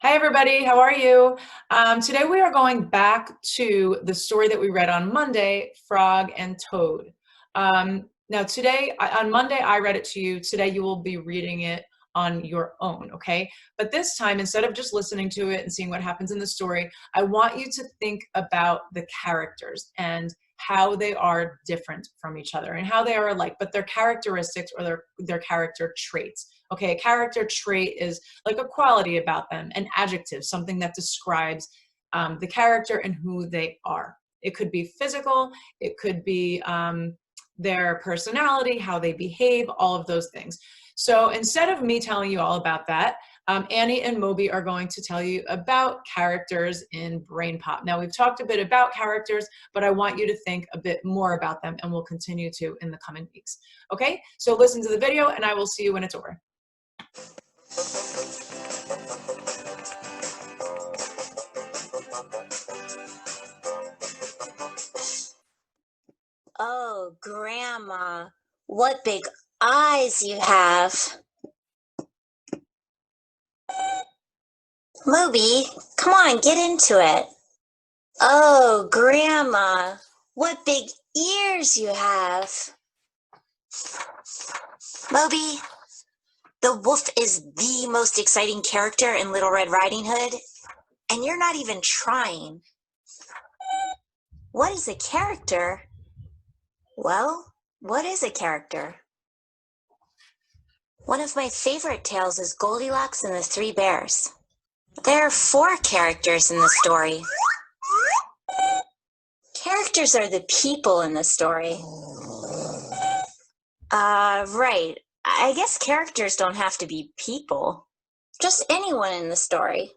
Hi, everybody. How are you? Today we are going back to the story that we read on Monday, Frog and Toad. Now, on Monday, I read it to you. Today, you will be reading it on your own, okay? But this time, instead of just listening to it and seeing what happens in the story, I want you to think about the characters and how they are different from each other and how they are alike, but their characteristics or their character traits. Okay, a character trait is like a quality about them, an adjective, something that describes the character and who they are. It could be physical, it could be their personality, how they behave, all of those things. So instead of me telling you all about that, Annie and Moby are going to tell you about characters in Brain Pop. Now, we've talked a bit about characters, but I want you to think a bit more about them, and we'll continue to in the coming weeks. Okay, so listen to the video, and I will see you when it's over. Oh, Grandma, what big eyes you have. Moby, come on, get into it. Oh, Grandma, what big ears you have. Moby, the wolf is the most exciting character in Little Red Riding Hood, and you're not even trying. What is a character? Well, what is a character? One of my favorite tales is Goldilocks and the Three Bears. There are 4 characters in the story. Characters are the people in the story. Right. I guess characters don't have to be people. Just anyone in the story.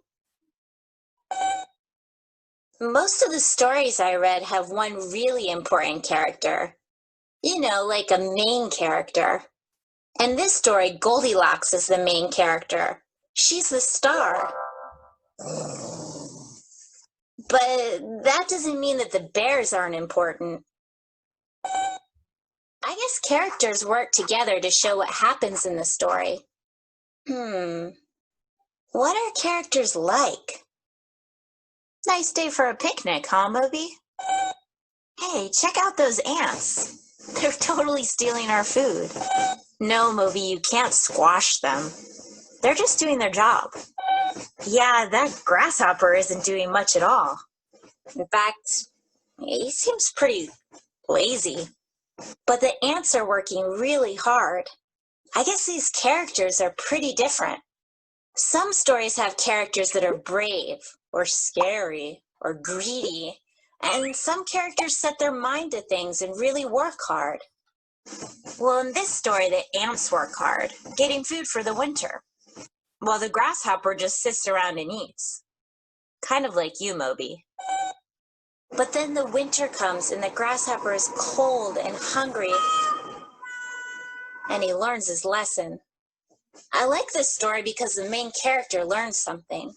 Most of the stories I read have one really important character. You know, like a main character. In this story, Goldilocks is the main character. She's the star. But that doesn't mean that the bears aren't important. I guess characters work together to show what happens in the story. What are characters like? Nice day for a picnic, huh, Moby? Hey, check out those ants. They're totally stealing our food. No, Moby, you can't squash them. They're just doing their job. Yeah, that grasshopper isn't doing much at all. In fact, he seems pretty lazy. But the ants are working really hard. I guess these characters are pretty different. Some stories have characters that are brave, or scary, or greedy, and some characters set their mind to things and really work hard. Well, in this story, the ants work hard, getting food for the winter, while the grasshopper just sits around and eats. Kind of like you, Moby. But then the winter comes and the grasshopper is cold and hungry, and he learns his lesson. I like this story because the main character learns something.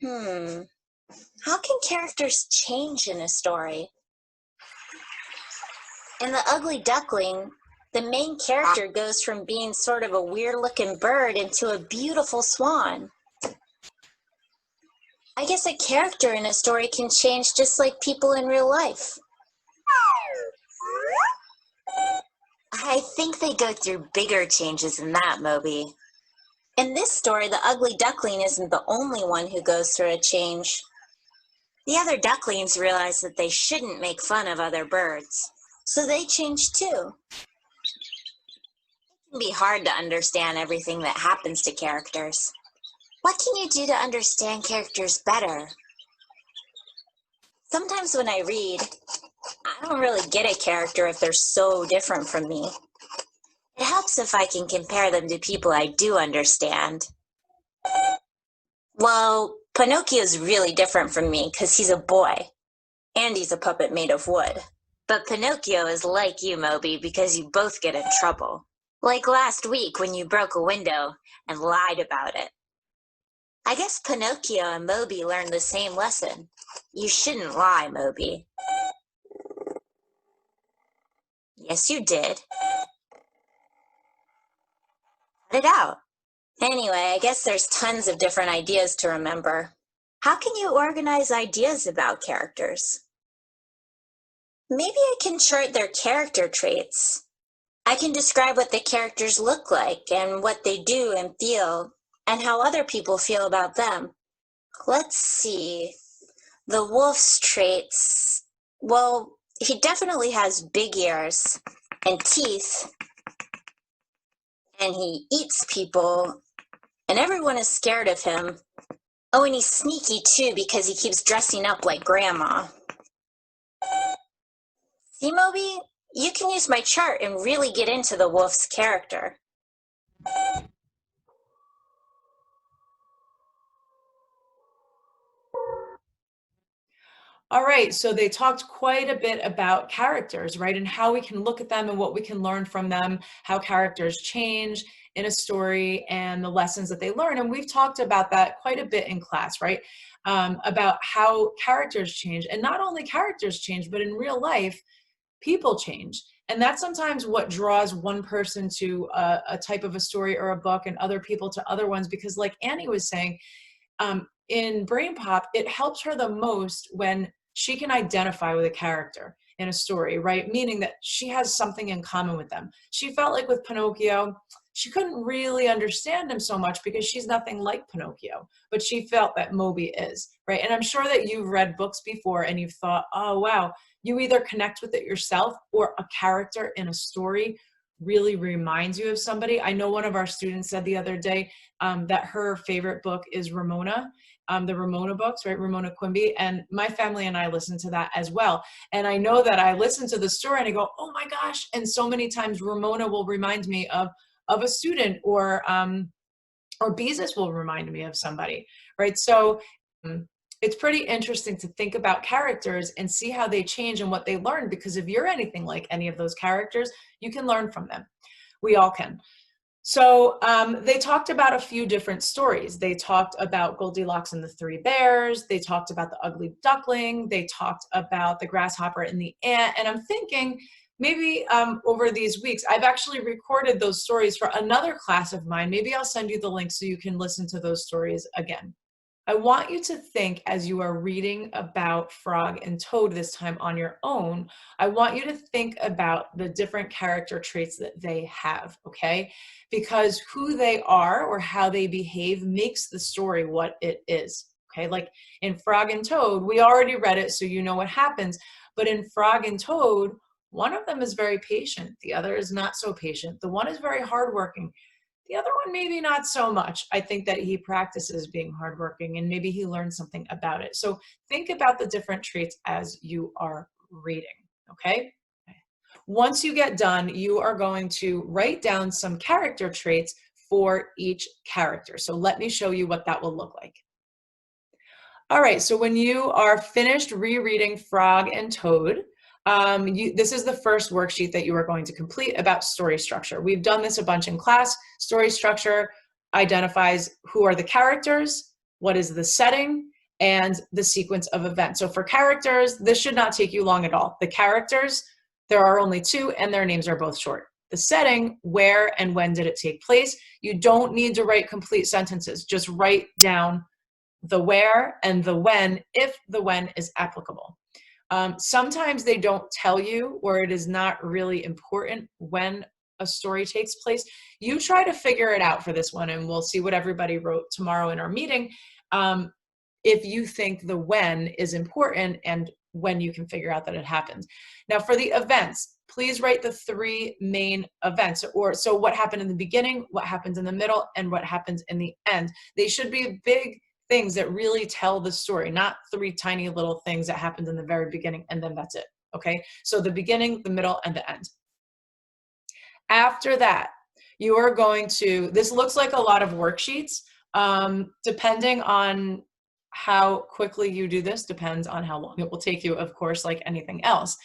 How can characters change in a story? In The Ugly Duckling, the main character goes from being sort of a weird-looking bird into a beautiful swan. I guess a character in a story can change just like people in real life. I think they go through bigger changes than that, Moby. In this story, the ugly duckling isn't the only one who goes through a change. The other ducklings realize that they shouldn't make fun of other birds, so they change too. It can be hard to understand everything that happens to characters. What can you do to understand characters better? Sometimes when I read, I don't really get a character if they're so different from me. It helps if I can compare them to people I do understand. Well, Pinocchio's really different from me because he's a boy, and he's a puppet made of wood. But Pinocchio is like you, Moby, because you both get in trouble. Like last week when you broke a window and lied about it. I guess Pinocchio and Moby learned the same lesson. You shouldn't lie, Moby. Yes, you did. Cut it out. Anyway, I guess there's tons of different ideas to remember. How can you organize ideas about characters? Maybe I can chart their character traits. I can describe what the characters look like and what they do and feel, and how other people feel about them. Let's see. The wolf's traits. Well, he definitely has big ears and teeth, and he eats people, and everyone is scared of him. Oh, and he's sneaky too because he keeps dressing up like grandma. See, Moby, you can use my chart and really get into the wolf's character. All right, so they talked quite a bit about characters, right? And how we can look at them and what we can learn from them, how characters change in a story and the lessons that they learn. And we've talked about that quite a bit in class, right? About how characters change. And not only characters change, but in real life, people change. And that's sometimes what draws one person to a type of a story or a book and other people to other ones, because like Annie was saying, in Brain Pop, it helps her the most when she can identify with a character in a story, right? Meaning that she has something in common with them. She felt like with Pinocchio, she couldn't really understand him so much because she's nothing like Pinocchio, but she felt that Moby is, right? And I'm sure that you've read books before and you've thought, oh, wow, you either connect with it yourself or a character in a story really reminds you of somebody. I know one of our students said the other day that her favorite book is Ramona, the Ramona books, right? Ramona Quimby. And my family and I listen to that as well. And I know that I listen to the story and I go, oh my gosh. And so many times Ramona will remind me of a student, or Beezus will remind me of somebody, right? So it's pretty interesting to think about characters and see how they change and what they learn, because if you're anything like any of those characters, you can learn from them. We all can. So they talked about a few different stories. They talked about Goldilocks and the Three Bears. They talked about the Ugly Duckling. They talked about the Grasshopper and the Ant. And I'm thinking maybe over these weeks, I've actually recorded those stories for another class of mine. Maybe I'll send you the link so you can listen to those stories again. I want you to think, as you are reading about Frog and Toad this time on your own, I want you to think about the different character traits that they have, okay? Because who they are or how they behave makes the story what it is, okay? Like in Frog and Toad, we already read it, so you know what happens. But in Frog and Toad, one of them is very patient. The other is not so patient. The one is very hardworking. The other one, maybe not so much. I think that he practices being hardworking and maybe he learns something about it. So think about the different traits as you are reading, okay? Once you get done, you are going to write down some character traits for each character. So let me show you what that will look like. All right, so when you are finished rereading Frog and Toad, this is the first worksheet that you are going to complete about story structure. We've done this a bunch in class. Story structure identifies who are the characters, what is the setting, and the sequence of events. So for characters, this should not take you long at all. The characters, there are only two, and their names are both short. The setting, where and when did it take place? You don't need to write complete sentences. Just write down the where and the when, if the when is applicable. Sometimes they don't tell you, or it is not really important when a story takes place. You try to figure it out for this one, and we'll see what everybody wrote tomorrow in our meeting. If you think the when is important and when you can figure out that it happens. Now for the events, please write the three main events, or so what happened in the beginning, what happens in the middle, and what happens in the end. They should be big things that really tell the story, not three tiny little things that happened in the very beginning and then that's it, okay? So the beginning, the middle, and the end. After that, you are going to, this looks like a lot of worksheets. Depending on how quickly you do this, depends on how long it will take you, of course, like anything else,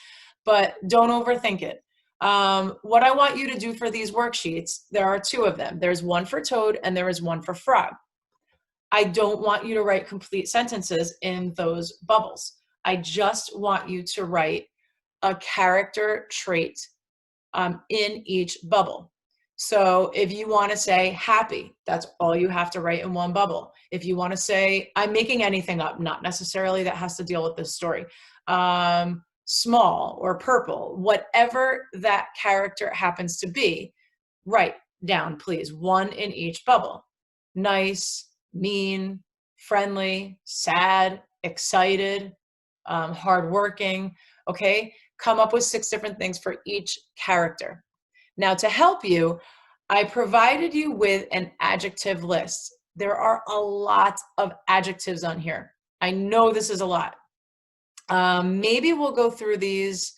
but don't overthink it. What I want you to do for these worksheets, there are two of them. There's one for Toad and there is one for Frog. I don't want you to write complete sentences in those bubbles. I just want you to write a character trait in each bubble. So if you want to say happy, that's all you have to write in one bubble. If you want to say, I'm making anything up, not necessarily that has to deal with this story, small or purple, whatever that character happens to be, write down, please, one in each bubble. Nice, mean, friendly, sad, excited, hardworking, okay? Come up with 6 different things for each character. Now, to help you, I provided you with an adjective list. There are a lot of adjectives on here. I know this is a lot. Maybe we'll go through these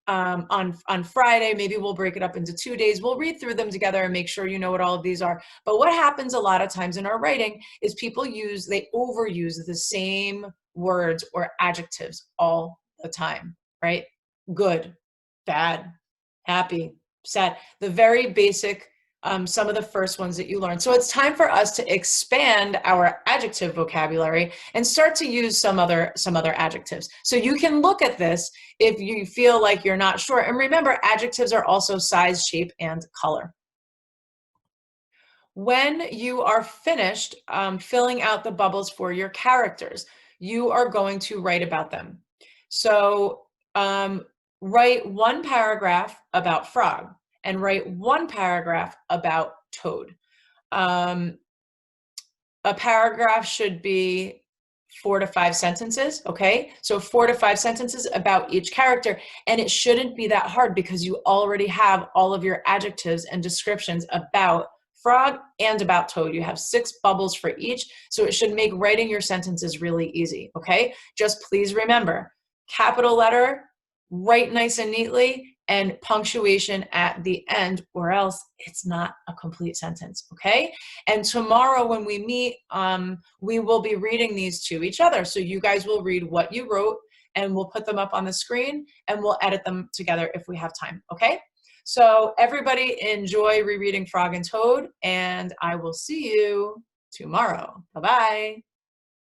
on Friday. Maybe we'll break it up into 2 days. We'll read through them together and make sure you know what all of these are. But what happens a lot of times in our writing is they overuse the same words or adjectives all the time, right? Good, bad, happy, sad, the very basic, some of the first ones that you learned. So it's time for us to expand our adjective vocabulary and start to use some other adjectives. So you can look at this if you feel like you're not sure. And remember, adjectives are also size, shape, and color. When you are finished filling out the bubbles for your characters, you are going to write about them. So write one paragraph about Frog and write one paragraph about Toad. A paragraph should be 4 to 5 sentences, okay? So 4 to 5 sentences about each character, and it shouldn't be that hard because you already have all of your adjectives and descriptions about Frog and about Toad. You have 6 bubbles for each, so it should make writing your sentences really easy, okay? Just please remember, capital letter, write nice and neatly, and punctuation at the end, or else it's not a complete sentence, okay? And tomorrow when we meet, we will be reading these to each other. So you guys will read what you wrote, and we'll put them up on the screen, and we'll edit them together if we have time, okay? So everybody enjoy rereading Frog and Toad, and I will see you tomorrow. Bye-bye.